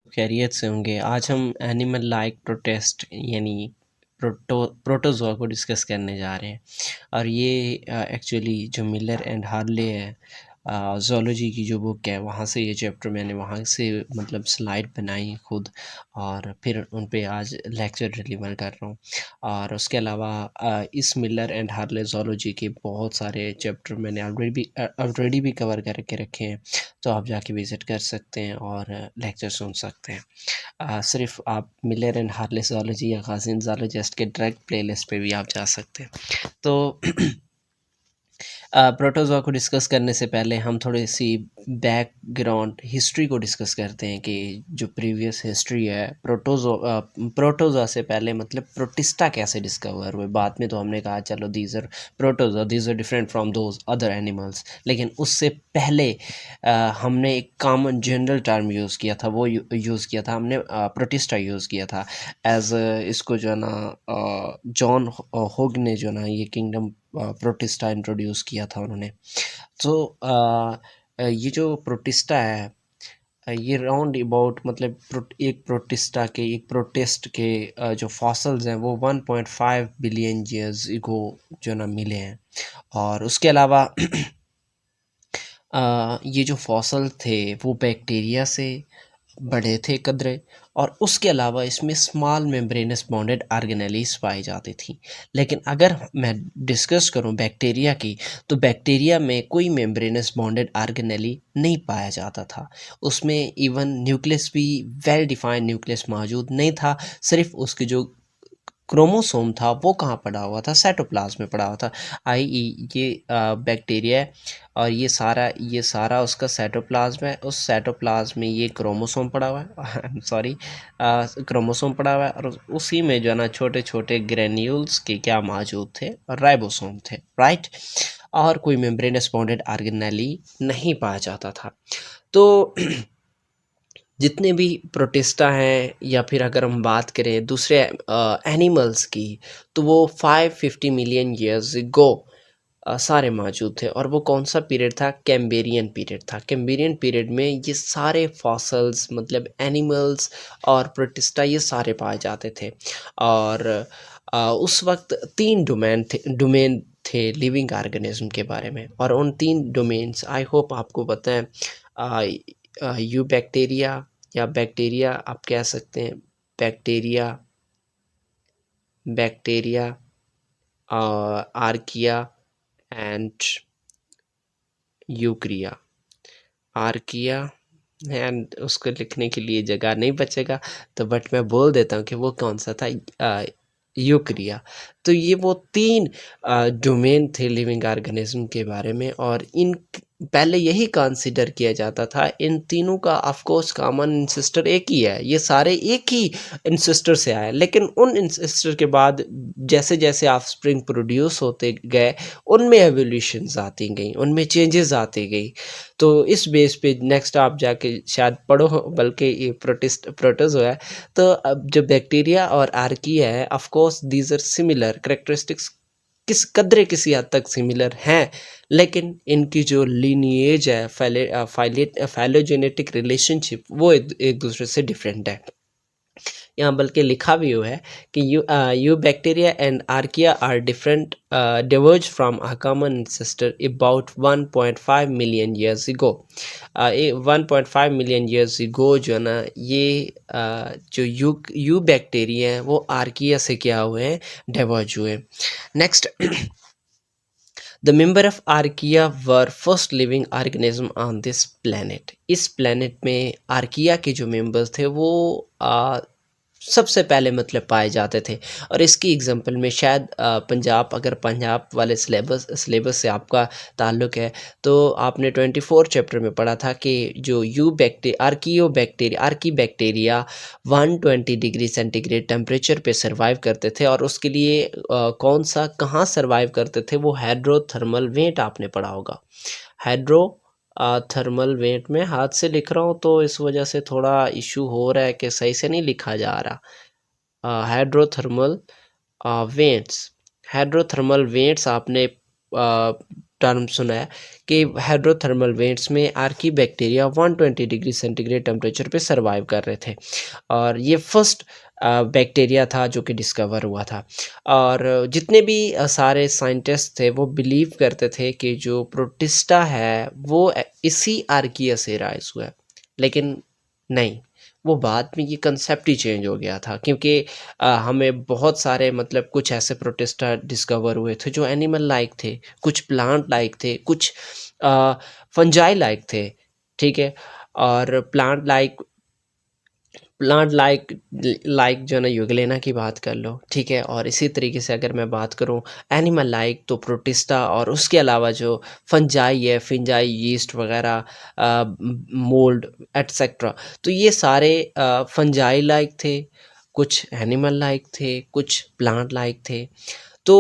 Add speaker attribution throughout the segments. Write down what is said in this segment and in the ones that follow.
Speaker 1: खैरियत से होंगे। आज हम एनिमल लाइक प्रोटेस्ट यानी प्रोटोज़ोआ को डिस्कस करने जा रहे हैं। और ये एक्चुअली जो मिलर एंड हार्ले है, ज़ूलॉजी की जो बुक है, वहाँ से ये चैप्टर मैंने वहाँ से मतलब स्लाइड बनाई खुद, और फिर उन पे आज लेक्चर डिलीवर कर रहा हूँ। और उसके अलावा इस मिलर एंड हार्ले ज़ूलॉजी के बहुत सारे चैप्टर मैंने ऑलरेडी भी कवर करके रखे हैं, तो आप जाके विज़िट कर सकते हैं और लेक्चर सुन सकते हैं। सिर्फ आप मिलर एंड हार्ले ज़ूलॉजी या ग़ाज़िन ज़ूलॉजिस्ट के डायरेक्ट प्लेलिस्ट पे भी आप जा सकते हैं। तो प्रोटोज़ोआ को डिस्कस करने से पहले हम थोड़ी सी बैकग्राउंड हिस्ट्री को डिस्कस करते हैं कि जो प्रीवियस हिस्ट्री है प्रोटोज़ोआ से पहले मतलब प्रोटिस्टा कैसे डिस्कवर हुए। बाद में तो हमने कहा चलो these are different from those other animals, लेकिन उससे पहले हमने एक कॉमन जनरल टर्म यूज़ किया था, वो यूज़ किया था हमने, प्रोटिस्टा यूज़ किया था एज इसको जो है ना जॉन होग ने जो ना ये किंगडम प्रोटिस्टा इंट्रोड्यूस किया था उन्होंने। तो ये जो प्रोटिस्टा है, ये राउंड अबाउट मतलब एक प्रोटेस्ट के जो फॉसल्स हैं वो 1.5 बिलियन ईयर्स इगो जो ना मिले हैं। और उसके अलावा ये जो फॉसल थे वो बैक्टीरिया से बड़े थे कदरे, और उसके अलावा इसमें स्मॉल मेम्ब्रेनस बॉन्डेड ऑर्गेनेलीज पाई जाती थी। लेकिन अगर मैं डिस्कस करूं बैक्टीरिया की, तो बैक्टीरिया में कोई मेम्ब्रेनस बॉन्डेड ऑर्गेनेली नहीं पाया जाता था। उसमें इवन न्यूक्लियस भी वेल डिफाइंड न्यूक्लियस मौजूद नहीं था। सिर्फ उसके जो क्रोमोसोम था वो कहाँ पड़ा हुआ था, साइटोप्लाज्म में पड़ा हुआ था। ये बैक्टीरिया है, और ये सारा उसका साइटोप्लाज्म है। उस साइटोप्लाज्म में ये क्रोमोसोम पड़ा हुआ है आई एम सॉरी, क्रोमोसोम पड़ा हुआ है, और उसी में जो है ना छोटे छोटे ग्रेन्यूल्स के क्या मौजूद थे, राइबोसोम थे, राइट। और कोई मेम्ब्रेनस बॉन्डेड ऑर्गेनेली नहीं पाया जाता था। तो जितने भी प्रोटिस्टा हैं, या फिर अगर हम बात करें दूसरे एनिमल्स की, तो वो 550 मिलियन ईयर्स गो सारे मौजूद थे। और वो कौन सा पीरियड था? कैम्ब्रियन पीरियड था। कैम्ब्रियन पीरियड में ये सारे फॉसल्स मतलब एनिमल्स और प्रोटिस्टा ये सारे पाए जाते थे। और उस वक्त 3 डोमेन थे लिविंग ऑर्गेनिज्म के बारे में, और उन 3 डोमेन्स आई होप आपको पता है। यू बैक्टीरिया, या बैक्टीरिया आप कह सकते हैं, bacteria bacteria archaea and eukarya. Archaea and उसको लिखने के लिए जगह नहीं बचेगा, तो बट मैं बोल देता हूँ कि वो कौन सा था, यूक्रिया। तो ये वो 3 डोमेन थे लिविंग ऑर्गेनिज्म के बारे में, और इन पहले यही कंसीडर किया जाता था। इन तीनों का ऑफ कोर्स कॉमन इंसिस्टर एक ही है, ये सारे एक ही इंसिस्टर से आए। लेकिन उन इंसिस्टर के बाद जैसे जैसे ऑफस्प्रिंग प्रोड्यूस होते गए, उनमें एवोल्यूशंस आती गई, उनमें चेंजेस आती गई। तो इस बेस पे नेक्स्ट आप जाके शायद पढ़ो, बल्कि ये प्रोटोज़ोआ है। तो अब जो बैक्टीरिया और आर्किया है, of course these are similar characteristics, किसी हद तक सिमिलर हैं, लेकिन इनकी जो लीनिएज है, फाइलोजेनेटिक रिलेशनशिप, वो एक दूसरे से डिफरेंट है। यहाँ बल्कि लिखा भी हुआ है कि eubacteria and archaea are different diverge from a common ancestor about 1.5 million years ago. 1.5 million years ago जो है ना, ये जो यू बैक्टीरिया हैं वो आर्किया से क्या हुए हैं, डिवर्ज हुए। Next, the member of archaea were first living organism on this planet. इस प्लेनेट में आर्किया के जो मेंबर्स थे वो सबसे पहले मतलब पाए जाते थे। और इसकी एग्जांपल में शायद पंजाब, अगर पंजाब वाले सिलेबस से आपका ताल्लुक़ है, तो आपने 24 चैप्टर में पढ़ा था कि जो Archie bacteria 120 degree centigrade temperature पे सर्वाइव करते थे। और उसके लिए कहाँ सर्वाइव करते थे, वो हाइड्रोथर्मल वेंट आपने पढ़ा होगा। हाइड्रो थर्मल वेंट में हाथ से लिख रहा हूँ, तो इस वजह से थोड़ा इशू हो रहा है कि सही से नहीं लिखा जा रहा। हाइड्रोथर्मल वेंट्स, हाइड्रोथर्मल वेंट्स आपने टर्म सुना है कि हाइड्रोथर्मल वेंट्स में Archie bacteria 120 degree centigrade temperature पे सर्वाइव कर रहे थे, और ये फर्स्ट बैक्टीरिया था जो कि डिस्कवर हुआ था। और जितने भी सारे साइंटिस्ट थे वो बिलीव करते थे कि जो प्रोटिस्टा है वो इसी आर्किया से राइज हुआ है, लेकिन नहीं, वो बाद में ये कंसेप्ट ही चेंज हो गया था, क्योंकि हमें बहुत सारे मतलब कुछ ऐसे प्रोटिस्टा डिस्कवर हुए थे जो एनिमल लाइक थे, कुछ प्लांट लाइक थे, कुछ फंजाई लाइक थे, ठीक है। और प्लांट लाइक जो है ना यूग्लेना की बात कर लो, ठीक है। और इसी तरीके से अगर मैं बात करूं एनिमल लाइक, तो प्रोटिस्टा, और उसके अलावा जो फंजाई है, फिंजाई, यीस्ट वगैरह, मोल्ड एटसेट्रा, तो ये सारे फंजाई लाइक थे, कुछ एनिमल लाइक थे, कुछ प्लांट लाइक थे। तो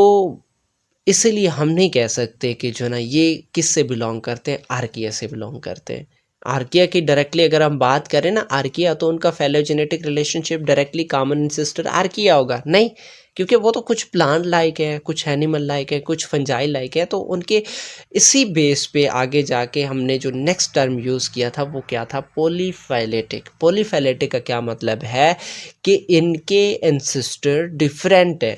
Speaker 1: इसीलिए हम नहीं कह सकते कि जो है ना ये किससे बिलोंग करते हैं, आर्किया से बिलोंग करते हैं। आर्किया की डायरेक्टली अगर हम बात करें ना आर्किया, तो उनका फेलोजेनेटिक रिलेशनशिप डायरेक्टली कॉमन इंसिस्टर आर्किया होगा नहीं, क्योंकि वो तो कुछ प्लांट लाइक है, कुछ एनिमल लाइक है, कुछ फंजाई लाइक है। तो उनके इसी बेस पे आगे जाके हमने जो नेक्स्ट टर्म यूज़ किया था वो क्या था, पॉलीफैलेटिक। पॉलीफैलेटिक का क्या मतलब है कि इनके एंसेस्टर डिफरेंट है,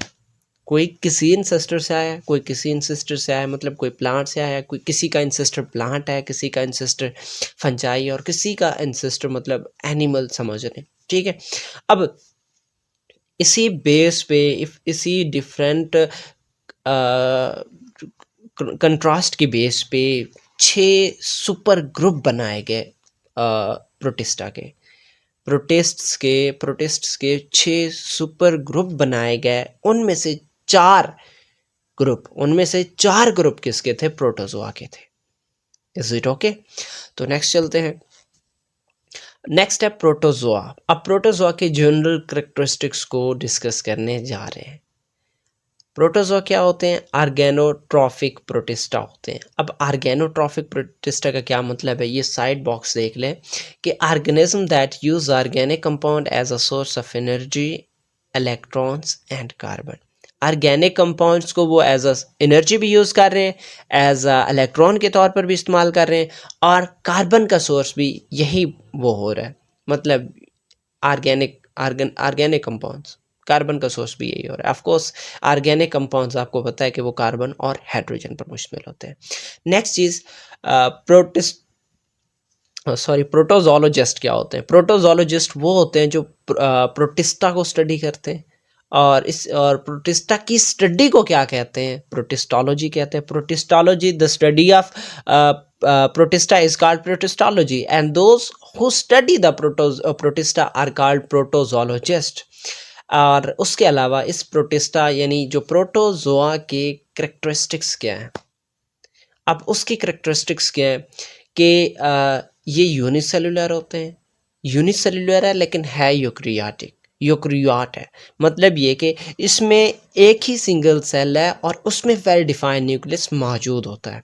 Speaker 1: कोई किसी इंसेस्टर से आया है, कोई किसी इंसेस्टर से आया है, मतलब कोई प्लांट से आया है, कोई किसी का इंसेस्टर प्लांट है, किसी का इंसेस्टर फंजाई, और किसी का इंसेस्टर मतलब एनिमल समझ रहे हैं, ठीक है। अब इसी बेस पे इसी डिफरेंट कंट्रास्ट की बेस पे 6 सुपर ग्रुप बनाए गए प्रोटिस्टा के। प्रोटिस्ट्स के 6 सुपर ग्रुप बनाए गए, उनमें से चार ग्रुप किसके थे, प्रोटोजोआ के थे। Is it okay? तो नेक्स्ट चलते हैं। नेक्स्ट है प्रोटोजोआ। अब प्रोटोजोआ के जनरल कैरेक्टरिस्टिक्स को डिस्कस करने जा रहे हैं। प्रोटोजोआ क्या होते हैं, ऑर्गेनोट्रॉफिक प्रोटिस्टा होते हैं। अब ऑर्गेनोट्रॉफिक प्रोटिस्टा का क्या मतलब है, ये साइड बॉक्स देख लें कि organism that use organic compound as a source of energy, electrons and carbon. Organic compounds को वो एज अ एनर्जी भी यूज़ कर रहे हैं, एज अ इलेक्ट्रॉन के तौर पर भी इस्तेमाल कर रहे हैं, और कार्बन का सोर्स भी यही वो हो रहा है। मतलब ऑर्गेनिक कंपाउंड्स, कार्बन का सोर्स भी यही हो रहा है। ऑफ कोर्स ऑर्गेनिक कंपाउंड्स आपको पता है कि वो कार्बन और हाइड्रोजन पर मुश्तमिल होते हैं। नेक्स्ट चीज़, प्रोटोजोलॉजिस्ट क्या होते हैं। प्रोटोजोलॉजिस्ट वो होते हैं जो प्रोटिस्टा को स्टडी करते हैं, और प्रोटिस्टा की स्टडी को क्या कहते हैं, प्रोटिस्टोलॉजी कहते हैं। Protistology, the study of protista is called protistology, and those who study the protista are called protozoologist. और उसके अलावा इस प्रोटिस्टा यानी जो प्रोटोजोआ के करेक्टरिस्टिक्स क्या हैं, अब उसकी करेक्टरिस्टिक्स क्या है कि ये यूनिसेलुलर होते हैं। यूनिसेलुलर है लेकिन है यूक्रियाट है। मतलब ये कि इसमें एक ही सिंगल सेल है और उसमें वेल डिफाइंड न्यूक्लियस मौजूद होता है।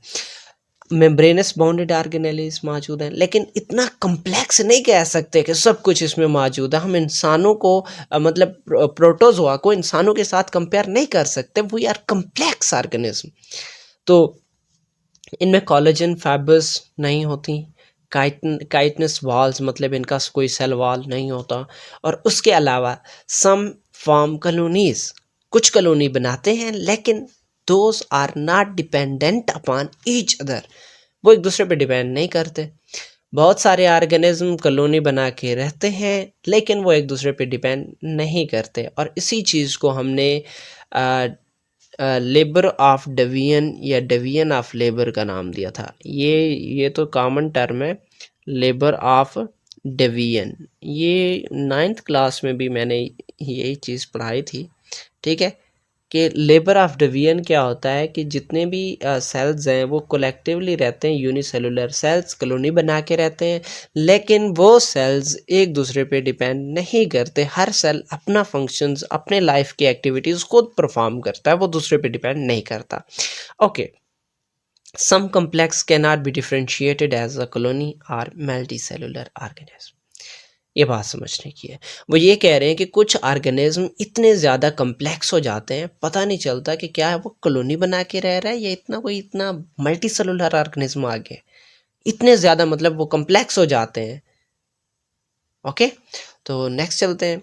Speaker 1: मेम्ब्रेनस बाउंडेड ऑर्गेनेल्स मौजूद हैं, लेकिन इतना कम्प्लेक्स नहीं कह सकते कि सब कुछ इसमें मौजूद है। हम इंसानों को मतलब प्रोटोजोआ को इंसानों के साथ कंपेयर नहीं कर सकते, वी आर कम्प्लेक्स ऑर्गेनिज्म। तो इनमें कोलेजन फाइबर्स नहीं होती, काइटनस वॉल्स मतलब इनका कोई सेल वॉल नहीं होता, और उसके अलावा सम फॉर्म कॉलोनीज, कुछ कॉलोनी बनाते हैं, लेकिन those are not dependent upon each other, वो एक दूसरे पे डिपेंड नहीं करते। बहुत सारे ऑर्गेनिज्म कॉलोनी बना के रहते हैं लेकिन वो एक दूसरे पे डिपेंड नहीं करते, और इसी चीज़ को हमने लेबर ऑफ डेवियन या डेवियन ऑफ लेबर का नाम दिया था। ये तो कॉमन टर्म है, लेबर ऑफ डेवियन। ये 9th क्लास में भी मैंने यही चीज़ पढ़ाई थी, ठीक है, कि लेबर ऑफ डेवियन क्या होता है कि जितने भी सेल्स हैं वो कलेक्टिवली रहते हैं, यूनिसेलुलर सेल्स कॉलोनी बना के रहते हैं, लेकिन वो सेल्स एक दूसरे पे डिपेंड नहीं करते। हर सेल अपना फंक्शंस, अपने लाइफ की एक्टिविटीज़ खुद परफॉर्म करता है, वो दूसरे पे डिपेंड नहीं करता। Okay, some complex can not be differentiated as a colony और मल्टीसेलुलर ऑर्गेनिज्म। ये बात समझने की है। वो ये कह रहे हैं कि कुछ ऑर्गेनिज्म इतने ज़्यादा कॉम्प्लेक्स हो जाते हैं, पता नहीं चलता कि क्या वो कॉलोनी बना के रह रहा है या इतना मल्टी सेलुलर ऑर्गेनिज्म आ गया। इतने ज़्यादा मतलब वो कॉम्प्लेक्स हो जाते हैं। ओके, तो नेक्स्ट चलते हैं।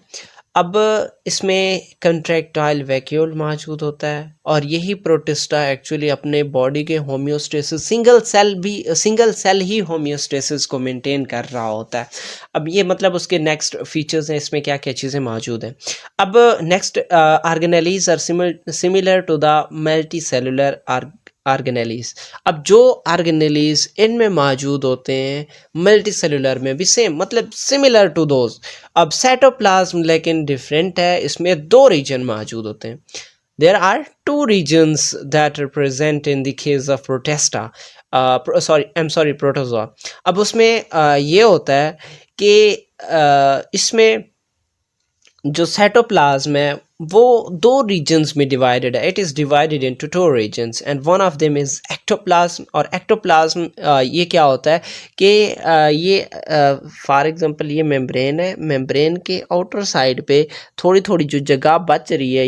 Speaker 1: अब इसमें कंट्रैक्टाइल वैक्यूल मौजूद होता है और यही प्रोटिस्टा एक्चुअली अपने बॉडी के होम्योस्टेसिस सिंगल सेल ही होम्योस्टेसिस को मेंटेन कर रहा होता है। अब ये मतलब उसके नेक्स्ट फीचर्स हैं, इसमें क्या क्या चीज़ें मौजूद हैं। अब next organelles are similar to the multicellular organelles. अब जो ऑर्गेनेलीज इनमें मौजूद होते हैं मल्टी सेलुलर में भी सेम मतलब सिमिलर टू दोज। अब साइटोप्लाज्म लेकिन डिफरेंट है, इसमें दो रीजन मौजूद होते हैं। There are two regions that are present in the case of protista protozoa. अब उसमें ये होता है कि इसमें जो साइटोप्लाज्म है वो दो रीजन्स में डिवाइडेड है। It is divided into two reasons and one of them is ectoplasm. और एक्टोप्लाज्म ये क्या होता है कि ये फॉर एग्जांपल ये मेम्ब्रेन है, मेम्ब्रेन के आउटर साइड पे थोड़ी थोड़ी जो जगह बच रही है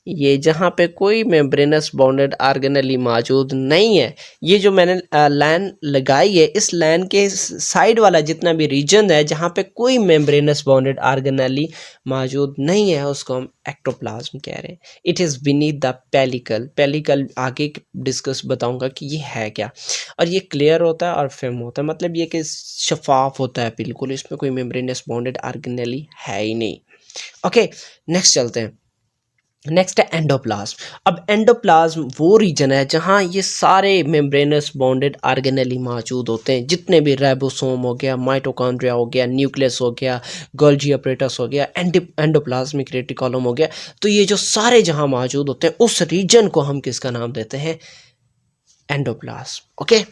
Speaker 1: ये जहाँ पे कोई मेम्ब्रेनस बाउंडेड ऑर्गेनेली मौजूद नहीं है, ये जो मैंने लाइन लगाई है इस लाइन के साइड वाला जितना भी रीजन है जहाँ पे कोई मेम्ब्रेनस बाउंडेड ऑर्गेनेली मौजूद नहीं है उसको हम एक्टोप्लाज्म कह रहे हैं। It is beneath the pellicle आगे डिस्कस बताऊंगा कि ये है क्या। और ये क्लियर होता है और फिल्म होता है, मतलब ये कि शफाफ होता है बिल्कुल, इसमें कोई मेम्ब्रेनस बाउंडेड ऑर्गेनेली है ही नहीं। ओके, नेक्स्ट चलते हैं। नेक्स्ट है एंडोप्लाज्म। अब एंडोप्लाज्म वो रीजन है जहाँ ये सारे मेम्ब्रेनस बाउंडेड ऑर्गेनेली मौजूद होते हैं, जितने भी राइबोसोम हो गया, माइटोकॉन्ड्रिया हो गया, न्यूक्लियस हो गया, गोल्गी अपरेटस हो गया, एंडोप्लाज्मिक रेटिकुलम हो गया। तो ये जो सारे जहाँ मौजूद होते हैं उस रीजन को हम किसका नाम देते हैं? एंडोप्लाज्म। ओके,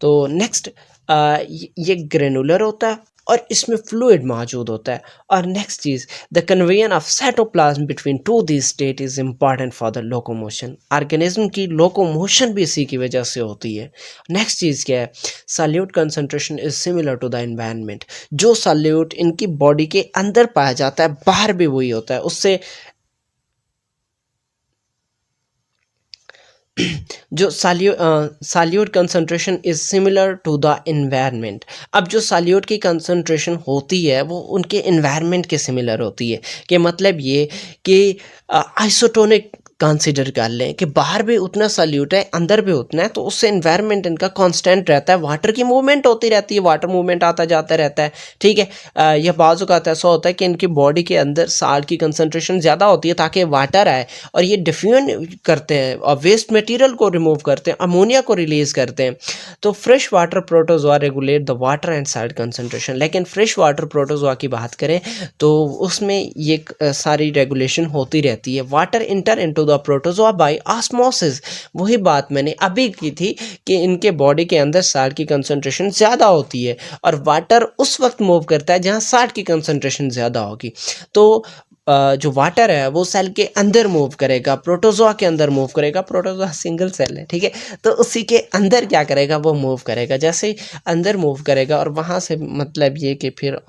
Speaker 1: तो नेक्स्ट ये ग्रेनुलर होता है और इसमें फ्लूइड मौजूद होता है। और नेक्स्ट चीज़, द कन्वेयन of cytoplasm between two this state is important for the locomotion. Organism की लोकोमोशन भी इसी की वजह से होती है। नेक्स्ट चीज़ क्या है? Solute concentration is similar to the environment. जो सॉल्यूट इनकी बॉडी के अंदर पाया जाता है बाहर भी वही होता है, उससे जो solute concentration is similar to the environment. अब जो सॉल्यूट की कंसंट्रेशन होती है वो उनके एनवायरनमेंट के सिमिलर होती है, कि मतलब ये कि आइसोटोनिक कंसीडर कर लें कि बाहर भी उतना सॉल्यूट है अंदर भी उतना है, तो उससे एनवायरनमेंट इनका कांस्टेंट रहता है। वाटर की मूवमेंट होती रहती है, वाटर मूवमेंट आता जाता रहता है, ठीक है। यह बाजू का ऐसा होता है कि इनकी बॉडी के अंदर साल्ट की कंसंट्रेशन ज़्यादा होती है ताकि वाटर आए और ये डिफ्यूजन करते हैं और वेस्ट मटेरियल को रिमूव करते हैं, अमोनिया को रिलीज़ करते हैं। तो fresh water protozoa regulate the water and salt concentration. लेकिन फ्रेश वाटर प्रोटोजोआ की बात करें तो उसमें ये सारी रेगुलेशन होती रहती है। Water enter into the protozoa by osmosis. वही बात मैंने अभी की थी कि इनके बॉडी के अंदर साल्ट की कंसंट्रेशन ज़्यादा होती है और वाटर उस वक्त मूव करता है जहाँ साल्ट की कंसंट्रेशन ज़्यादा होगी। तो जो वाटर है वो सेल के अंदर मूव करेगा, प्रोटोजोआ के अंदर मूव करेगा। प्रोटोजोआ सिंगल सेल है, ठीक है, तो उसी के अंदर क्या करेगा, वो मूव करेगा। जैसे ही अंदर मूव करेगा और वहाँ से मतलब ये कि फिर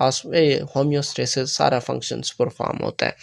Speaker 1: होम्योस्टेसिस सारा फंक्शंस परफॉर्म होता है।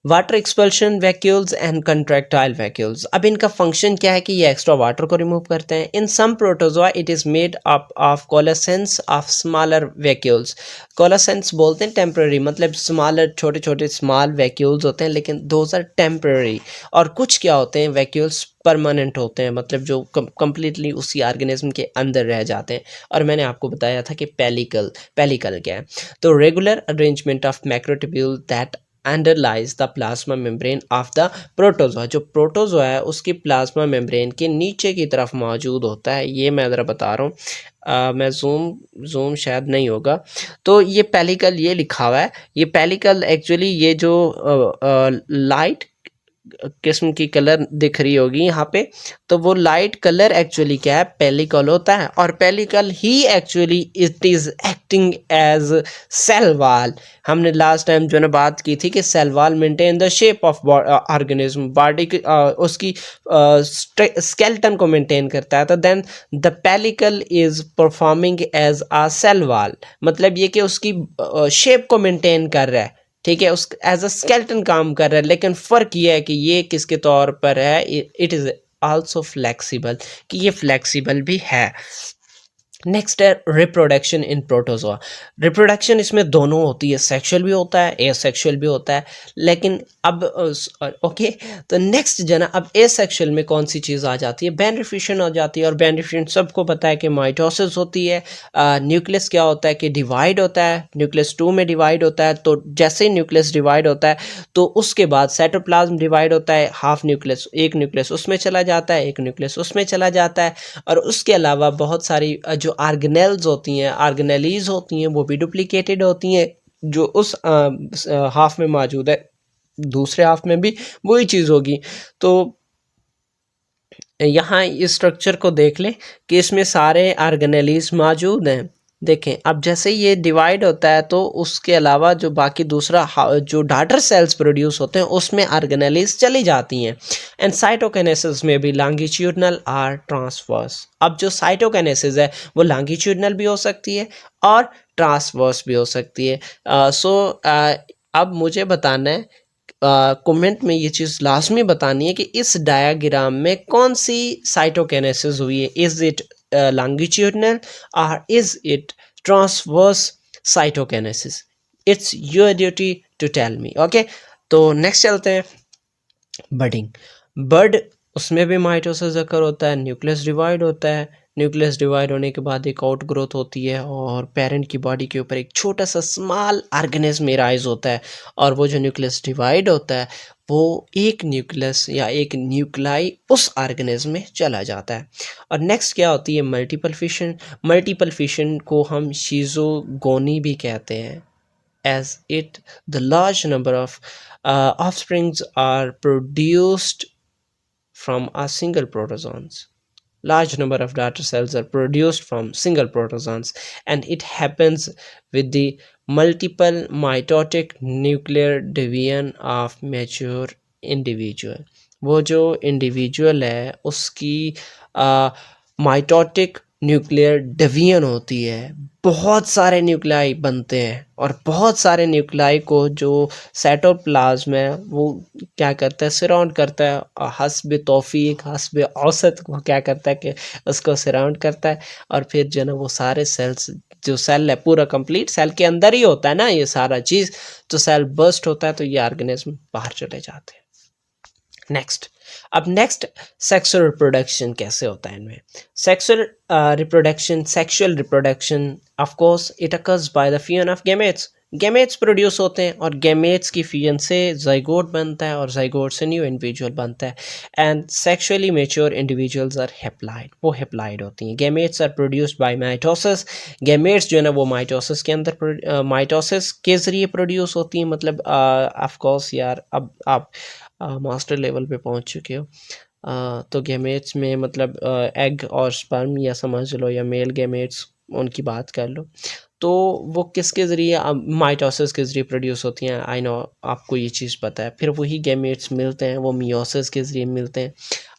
Speaker 1: Water expulsion vacuoles and contractile vacuoles. अब इनका फंक्शन क्या है कि ये एक्स्ट्रा वाटर को रिमूव करते हैं। In some protozoa it is made up of coalescence of smaller vacuoles. Coalescence बोलते हैं टेम्पररी, मतलब स्मॉलर छोटे छोटे स्मॉल वैक्यूल्स होते हैं, लेकिन दोज आर टेम्पररी। और कुछ क्या होते हैं वैक्यूल्स परमानेंट होते हैं, मतलब जो कम्प्लीटली उसी ऑर्गेनिज्म के अंदर रह जाते हैं। और मैंने आपको बताया था कि पेलिकल क्या है। तो regular arrangement of macrotubule that underlies the plasma membrane of the protozoa. जो प्रोटोजोआ है उसकी प्लाज्मा मेम्ब्रेन के नीचे की तरफ मौजूद होता है। ये मैं ज़रा बता रहा हूँ, मैं जूम शायद नहीं होगा। तो ये पेलिकल ये लिखा हुआ है, ये पेलिकल एक्चुअली ये जो लाइट किस्म की कलर दिख रही होगी यहाँ पे, तो वो लाइट कलर एक्चुअली क्या है, पेलिकल होता है। और पेलिकल ही actually it is acting as cell wall. हमने लास्ट टाइम जो है ना बात की थी कि cell wall maintain the shape of organism, body की उसकी स्केलेटन को मेंटेन करता है। तो then the pellicle is performing as a cell wall, मतलब ये कि उसकी शेप को मेंटेन कर रहा है, ठीक है, उस एज अ स्केलेटन काम कर रहा है। लेकिन फ़र्क ये है कि ये किसके तौर पर है, इट इज़ आल्सो फ्लेक्सिबल, कि ये फ्लेक्सिबल भी है। नेक्स्ट है रिप्रोडक्शन इन प्रोटोजोआ। रिप्रोडक्शन इसमें दोनों होती है, सेक्सुअल भी होता है, एसेक्सुअल भी होता है। लेकिन अब ओके, तो नेक्स्ट जो है ना, अब एसेक्सुअल में कौन सी चीज़ आ जाती है, बेनिफिशन आ जाती है। और बेनिफिशन सबको पता है कि माइटोसिस होती है। न्यूक्लियस क्या होता है कि डिवाइड होता है, न्यूक्लियस 2 में डिवाइड होता है। तो जैसे ही न्यूक्लियस डिवाइड होता है तो उसके बाद साइटोप्लाज्म डिवाइड होता है, हाफ न्यूक्लियस, एक न्यूक्लियस उसमें चला जाता है, एक न्यूक्लियस उसमें चला जाता है। और उसके अलावा बहुत सारी जो आर्गेनेल्स होती हैं, आर्गेनेलीज होती हैं, वो भी डुप्लीकेटेड होती हैं, जो उस हाफ में मौजूद है, दूसरे हाफ में भी वही चीज़ होगी। तो यहाँ इस स्ट्रक्चर को देख लें कि इसमें सारे आर्गेनेलीज मौजूद हैं। देखें, अब जैसे ये डिवाइड होता है तो उसके अलावा जो बाकी दूसरा जो डॉटर सेल्स प्रोड्यूस होते हैं उसमें आर्गेनेलीज चली जाती हैं। एंड साइटोकाइनेसिस में भी लॉन्गिट्यूडनल और ट्रांसवर्स। अब जो साइटोकाइनेसिस है वो लॉन्गिट्यूडनल भी हो सकती है और ट्रांसवर्स भी हो सकती है। अब मुझे बताना है, कमेंट में ये चीज़ लाजमी बतानी है कि इस डायग्राम में कौन सी साइटोकाइनेसिस हुई है। इज़ इट लॉन्गिट्यूडनल और is it transverse cytokinesis? It's your duty to tell me. Okay, तो नेक्स्ट चलते हैं, बडिंग। बड, उसमें भी माइटोसिस अकर होता है, न्यूक्लियस डिवाइड होता है। न्यूक्लियस डिवाइड होने के बाद एक आउट ग्रोथ होती है और पेरेंट की बॉडी के ऊपर एक छोटा सा स्मॉल ऑर्गेनिज्म एराइज होता है। और वो जो न्यूक्लियस डिवाइड होता है वो एक न्यूक्लियस या एक न्यूक्लाई उस ऑर्गेनिज्म में चला जाता है। और नेक्स्ट क्या होती है, मल्टीपल फिशन। मल्टीपल फिशन को हम शीज़ोगोनी भी कहते हैं, as it the large number of offsprings are produced from a single protozoans. Large number of daughter cells are produced from single protozoans, and it happens with the multiple mitotic nuclear division of mature individual. वो जो individual है उसकी mitotic nuclear division होती है, बहुत सारे nuclei बनते हैं। और बहुत सारे न्यूक्लियाई को जो साइटोप्लाज्म है वो क्या करता है, सराउंड करता है, हस्ब तौफीक हस्ब औसत वो क्या करता है कि उसको सराउंड करता है। और फिर जो है ना वो सारे सेल्स, जो सेल है पूरा कंप्लीट सेल के अंदर ही होता है ना ये सारा चीज़, तो सेल बर्स्ट होता है तो ये ऑर्गेनिज्म बाहर चले जाते हैं। नेक्स्ट, अब नेक्स्ट सेक्सुअल रिप्रोडक्शन कैसे होता है इनमें। Sexual reproduction of course it occurs by the fusion of gametes. Gametes produce होते हैं और गैमेट्स की फ्यूजन से जाइगोट बनता है और जाइगोट से न्यू इंडिविजुअल बनता है। And sexually mature individuals are haploid, वो हेप्लाइड होती हैं। Gametes are produced by mitosis. Gametes जो है ना वो माइटोसिस के अंदर माइटोसिस के ज़रिए प्रोड्यूस होती हैं। मतलब ऑफ कोर्स यार, अब आप मास्टर लेवल पे पहुंच चुके हो। तो गैमेट्स में मतलब एग और स्पर्म या समझ लो, या मेल गैमेट्स उनकी बात कर लो, तो वो किसके ज़रिए, माइटोसिस के ज़रिए प्रोड्यूस होती हैं। आई नो आपको ये चीज़ पता है। फिर वही गैमेट्स मिलते हैं, वो मियोसिस के ज़रिए मिलते हैं।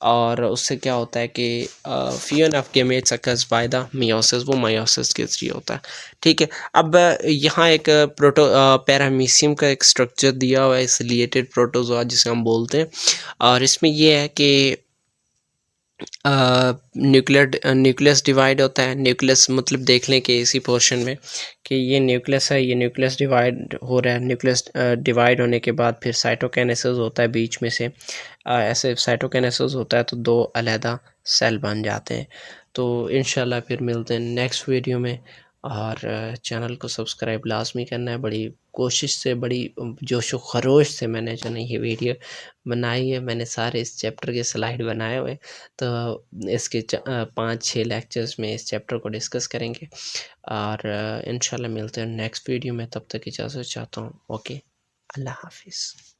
Speaker 1: और उससे क्या होता है कि fusion of gametes occurs by the meiosis, वो मियोसिस के ज़रिए होता है। ठीक है, अब यहाँ एक पैरामीशियम का एक स्ट्रक्चर दिया हुआ है, इसलिएटेड प्रोटोजोआ जिसे हम बोलते हैं। और इसमें यह है कि न्यूक्लियस डिवाइड होता है। न्यूक्लियस मतलब देख लें कि इसी पोर्शन में कि ये न्यूक्लियस है, ये न्यूक्लियस डिवाइड हो रहा है। न्यूक्लियस डिवाइड होने के बाद फिर साइटोकाइनेसिस होता है बीच में से। ऐसे साइटोकाइनेसिस होता है तो दो अलहदा सेल बन जाते हैं। तो इंशाल्लाह फिर मिलते हैं नेक्स्ट वीडियो में। और चैनल को सब्सक्राइब लाजमी करना है। बड़ी कोशिश से, बड़ी जोश व खरोश से मैंने जो है ये वीडियो बनाई है। मैंने सारे इस चैप्टर के स्लाइड बनाए हुए, तो इसके 5-6 लेक्चर्स में इस चैप्टर को डिस्कस करेंगे। और इंशाल्लाह मिलते हैं नेक्स्ट वीडियो में। तब तक इजाज़त चाहता हूँ। ओके, अल्लाह हाफिज़।